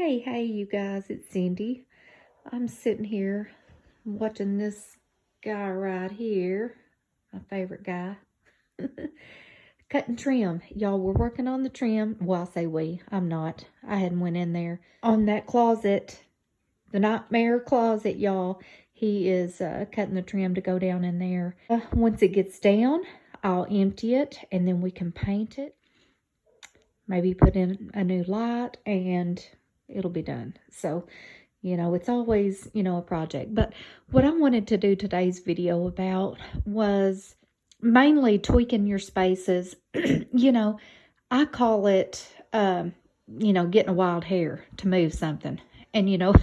Hey, you guys, it's Cindy. I'm sitting here watching this guy right here, my favorite guy, cutting trim. Y'all, we're working on the trim. Well, I say we, I'm not. I hadn't went in there. On that closet, the nightmare closet, y'all, he is cutting the trim to go down in there. Once it gets down, I'll empty it and then we can paint it. Maybe put in a new light and it'll be done. So, it's always, a project. But what I wanted to do today's video about was mainly tweaking your spaces. I call it, getting a wild hair to move something. And,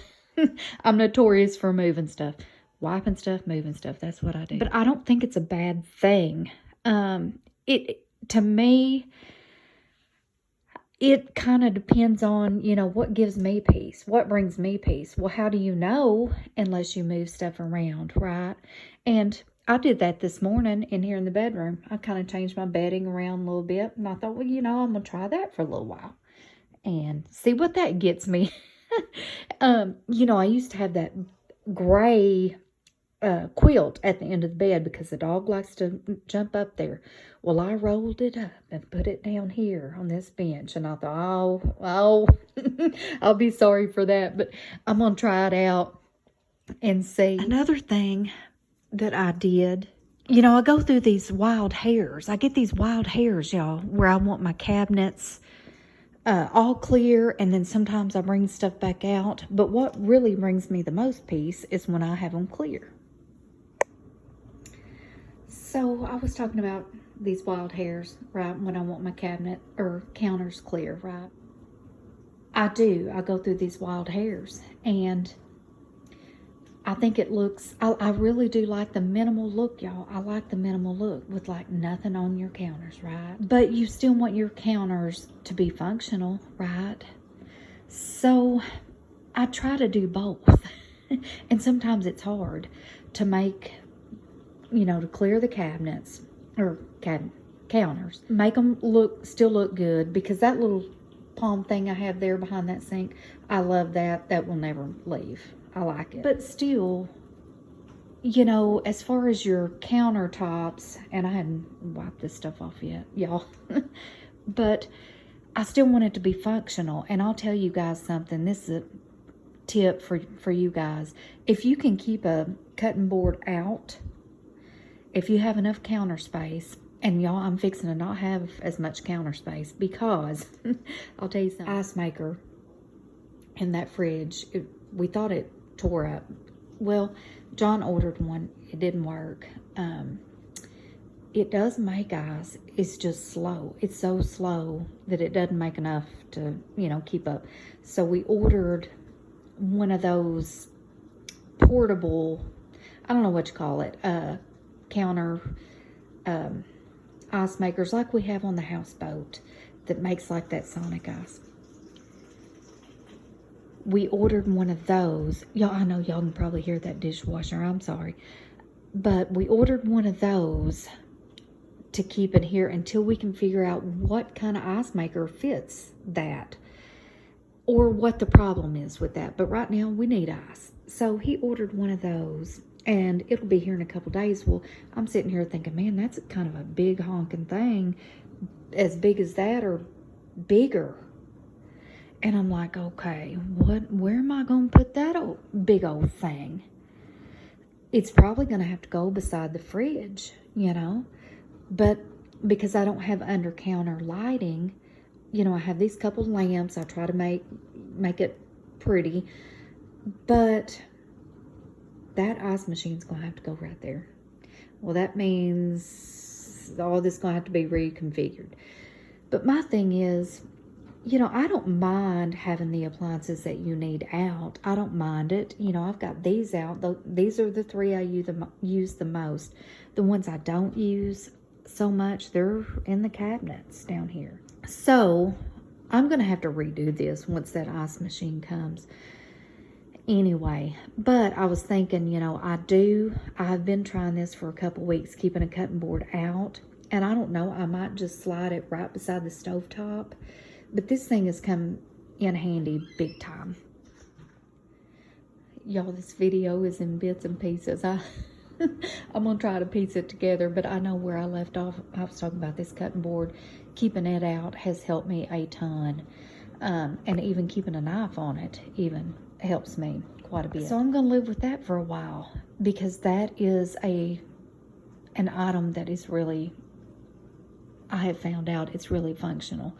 I'm notorious for moving stuff. Wiping stuff, moving stuff. That's what I do. But I don't think it's a bad thing. To me, it kind of depends on, what gives me peace, what brings me peace. Well, how do you know unless you move stuff around, right? And I did that this morning in here in the bedroom. I kind of changed my bedding around a little bit. And I thought, well, I'm going to try that for a little while and see what that gets me. I used to have that gray quilt at the end of the bed because the dog likes to jump up there. Well, I rolled it up and put it down here on this bench, and I thought, oh, I'll be sorry for that, but I'm gonna try it out and see. Another thing that I did, I go through these wild hairs. I get these wild hairs, y'all, where I want my cabinets all clear, and then sometimes I bring stuff back out. But what really brings me the most peace is when I have them clear. So I was talking about these wild hairs, right, when I want my cabinet or counters clear, right? I go through these wild hairs, and I think it looks, I really do like the minimal look, y'all. I like the minimal look with like nothing on your counters, right? But you still want your counters to be functional, right? So I try to do both. And sometimes it's hard to make, to clear the cabinets or counters, make them still look good, because that little palm thing I have there behind that sink, I love that. That will never leave. I like it. But still, as far as your countertops, and I hadn't wiped this stuff off yet, y'all, but I still want it to be functional. And I'll tell you guys something. This is a tip for you guys. If you can keep a cutting board out, if you have enough counter space, and y'all, I'm fixing to not have as much counter space because I'll tell you something. Ice maker in that fridge, we thought it tore up. Well, John ordered one. It didn't work. It does make ice. It's just slow. It's so slow that it doesn't make enough to, keep up. So we ordered one of those portable, I don't know what you call it, counter ice makers like we have on the houseboat that makes like that Sonic ice. We ordered one of those. Y'all, I know y'all can probably hear that dishwasher. I'm sorry. But we ordered one of those to keep it here until we can figure out what kind of ice maker fits that, or what the problem is with that. But right now we need ice. So he ordered one of those, and it'll be here in a couple days. Well, I'm sitting here thinking, man, that's kind of a big honking thing, as big as that or bigger. And I'm like, okay, where am I going to put that big old thing? It's probably going to have to go beside the fridge, But because I don't have under counter lighting, I have these couple lamps. I try to make it pretty. But that ice machine's going to have to go right there. Well, that means all this is going to have to be reconfigured. But my thing is, I don't mind having the appliances that you need out. I don't mind it. I've got these out. These are the three I use the most. The ones I don't use so much, they're in the cabinets down here. So I'm going to have to redo this once that ice machine comes. Anyway, but I was thinking, I've been trying this for a couple weeks, keeping a cutting board out. And I don't know, I might just slide it right beside the stovetop. But this thing has come in handy big time. Y'all, this video is in bits and pieces. I'm gonna try to piece it together, but I know where I left off. I was talking about this cutting board. Keeping it out has helped me a ton. And even keeping a knife on it even helps me quite a bit. So I'm gonna live with that for a while, because that is an item that is really, I have found out it's really functional.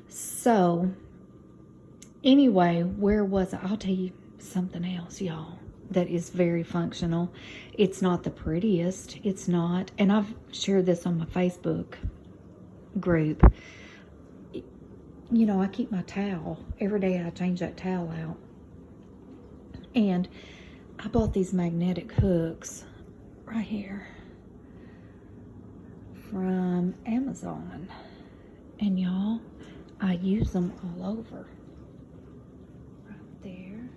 So anyway, where was I? I'll tell you something else, y'all, that is very functional. It's not the prettiest. It's not, and I've shared this on my Facebook group. You know, I keep my towel. Every day I change that towel out. And I bought these magnetic hooks right here from Amazon. And y'all, I use them all over. Right there.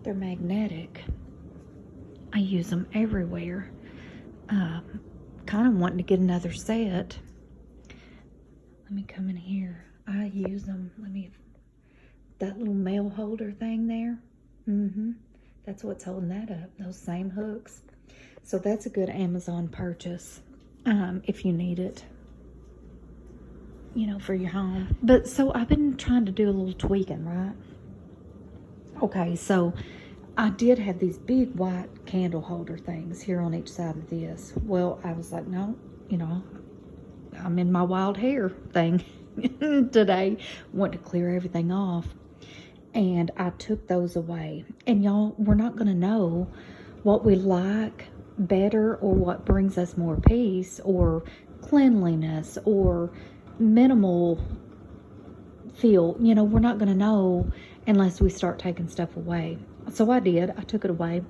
They're magnetic. I use them everywhere. Kind of wanting to get another set. Let me come in here. I use them. That little mail holder thing there. That's what's holding that up. Those same hooks. So that's a good Amazon purchase. If you need it, you know, for your home. But so I've been trying to do a little tweaking, right? Okay, so I did have these big white candle holder things here on each side of this. Well, I was like, no, you know, I'm in my wild hair thing today. Want to clear everything off. And I took those away. And y'all, we're not going to know what we like better, or what brings us more peace, or cleanliness, or minimal feel. You know, we're not going to know unless we start taking stuff away. So I did. I took it away.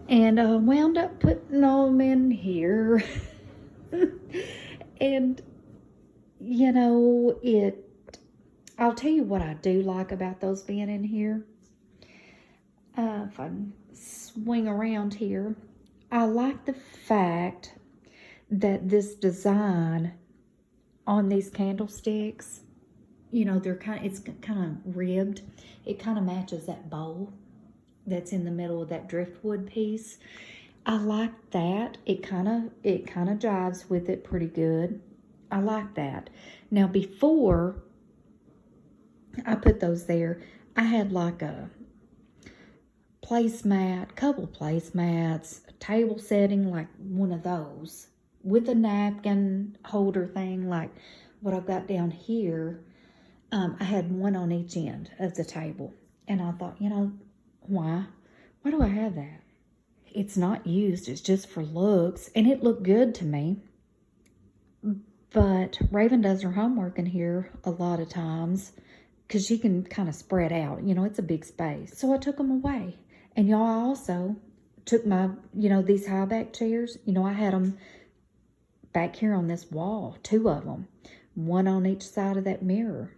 And wound up putting them in here. And, you know, I'll tell you what I do like about those being in here. If I can swing around here, I like the fact that this design on these candlesticks, you know, it's kind of ribbed. It kind of matches that bowl that's in the middle of that driftwood piece. I like that. It kind of jives with it pretty good. I like that. Now, before I put those there, I had like a placemat, couple placemats, a table setting, like one of those, with a napkin holder thing, like what I've got down here. I had one on each end of the table. And I thought, you know, why do I have that? It's not used. It's just for looks. And it looked good to me. But Raven does her homework in here a lot of times, because she can kind of spread out. You know, it's a big space. So I took them away. And y'all, I also took my, you know, these high back chairs. You know, I had them back here on this wall. 2 of them. One on each side of that mirror.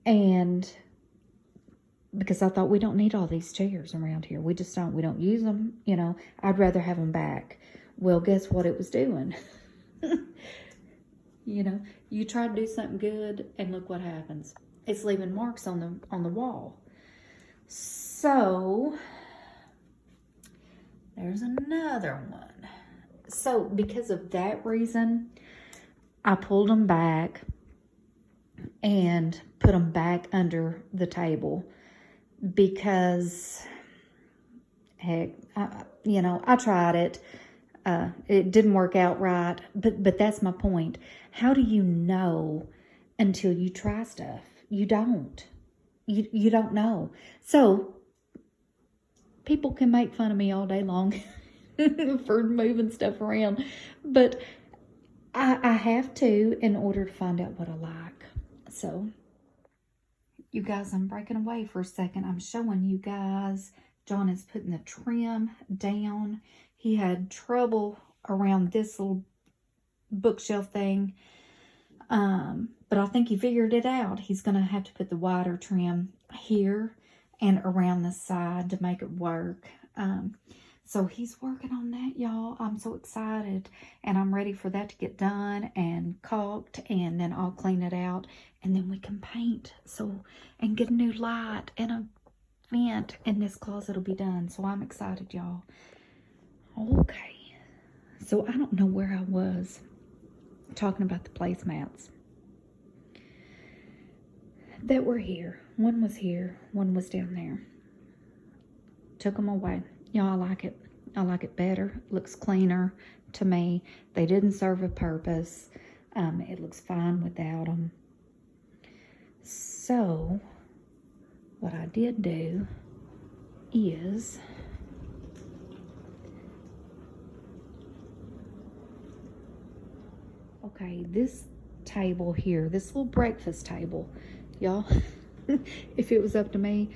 And because I thought, we don't need all these chairs around here. We just don't. We don't use them. You know, I'd rather have them back. Well, guess what it was doing? You know, you try to do something good, and look what happens. It's leaving marks on the wall. So there's another one. So because of that reason, I pulled them back and put them back under the table, because heck, you know, I tried it. It didn't work out right, but that's my point. How do you know until you try stuff? You don't. You don't know. So people can make fun of me all day long for moving stuff around, but I have to, in order to find out what I like. So you guys, I'm breaking away for a second. I'm showing you guys. John is putting the trim down. He had trouble around this little bookshelf thing. But I think he figured it out. He's going to have to put the wider trim here and around the side to make it work. So he's working on that, y'all. I'm so excited, and I'm ready for that to get done and caulked, and then I'll clean it out, and then we can paint, so, and get a new light and a vent, and this closet will be done. So I'm excited, y'all. Okay, so I don't know where I was talking about the placemats that were here. One was here, one was down there. Took them away. Y'all, I like it. I like it better. Looks cleaner to me. They didn't serve a purpose. It looks fine without them. So, what I did do is okay, this table here, this little breakfast table, y'all, if it was up to me,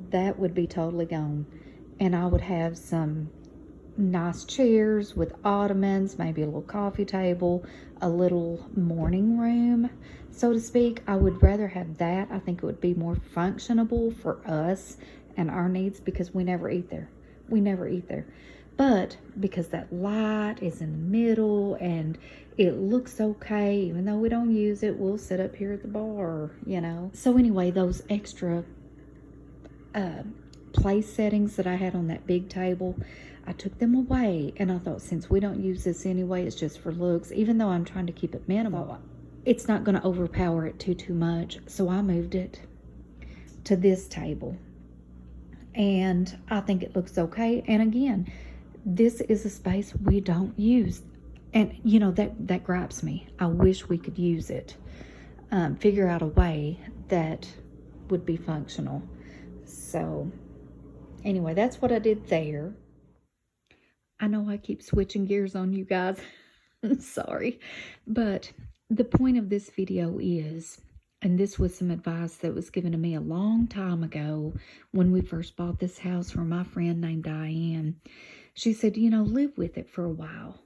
that would be totally gone. And I would have some nice chairs with ottomans, maybe a little coffee table, a little morning room, so to speak. I would rather have that. I think it would be more functionable for us and our needs, because we never eat there. We never eat there. But because that light is in the middle and it looks okay, even though we don't use it, we'll sit up here at the bar, you know. So anyway, those extra place settings that I had on that big table, I took them away, and I thought, since we don't use this anyway, it's just for looks, even though I'm trying to keep it minimal, it's not going to overpower it too much. So I moved it to this table, and I think it looks okay. And again, this is a space we don't use, and you know, that gripes me. I wish we could use it, figure out a way that would be functional. So anyway, that's what I did there. I know I keep switching gears on you guys. Sorry. But the point of this video is, and this was some advice that was given to me a long time ago when we first bought this house from my friend named Diane. She said, you know, live with it for a while.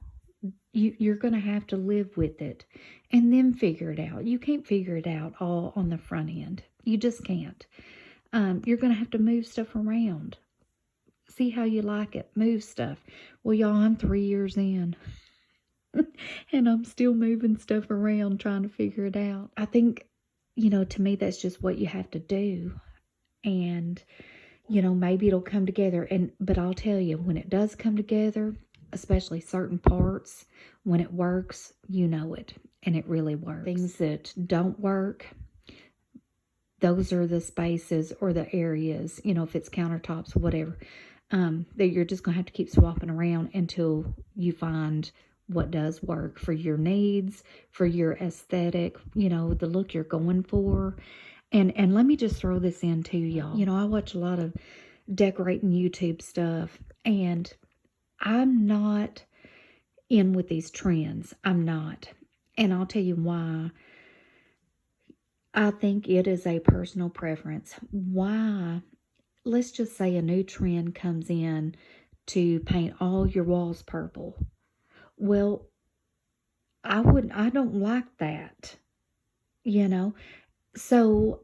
You're going to have to live with it and then figure it out. You can't figure it out all on the front end. You just can't. You're going to have to move stuff around. See how you like it. Move stuff. Well, y'all, I'm 3 years in. And I'm still moving stuff around, trying to figure it out. I think, you know, to me, that's just what you have to do. And, you know, maybe it'll come together. But I'll tell you, when it does come together, especially certain parts, when it works, you know it. And it really works. Things that don't work, those are the spaces or the areas, you know, if it's countertops, whatever, that you're just going to have to keep swapping around until you find what does work for your needs, for your aesthetic, you know, the look you're going for. And let me just throw this in too, y'all. You know, I watch a lot of decorating YouTube stuff, and I'm not in with these trends. I'm not. And I'll tell you why. I think it is a personal preference. Why? Let's just say a new trend comes in to paint all your walls purple. Well, I don't like that, you know. So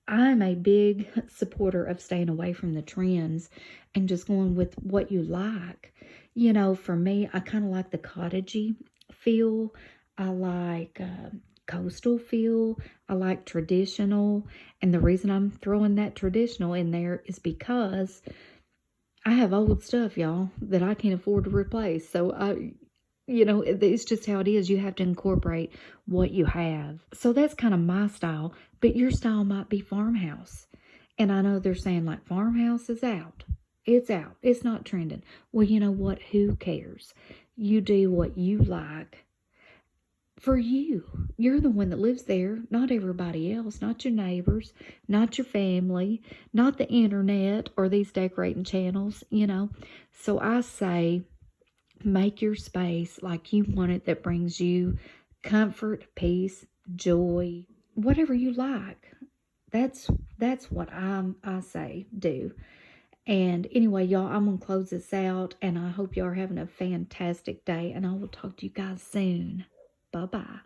I'm a big supporter of staying away from the trends and just going with what you like. You know, for me, I kind of like the cottagey feel. I like coastal feel. I like traditional. And the reason I'm throwing that traditional in there is because I have old stuff, y'all, that I can't afford to replace. So you know, it's just how it is. You have to incorporate what you have. So that's kind of my style, but your style might be farmhouse. And I know they're saying like farmhouse is out. It's out. It's not trending. Well, you know what? Who cares? You do what you like for you. You're the one that lives there, not everybody else, not your neighbors, not your family, not the internet or these decorating channels, you know. So I say, make your space like you want it, that brings you comfort, peace, joy, whatever you like. That's what I say do. And anyway, y'all, I'm going to close this out, and I hope y'all are having a fantastic day, and I will talk to you guys soon. Bye-bye.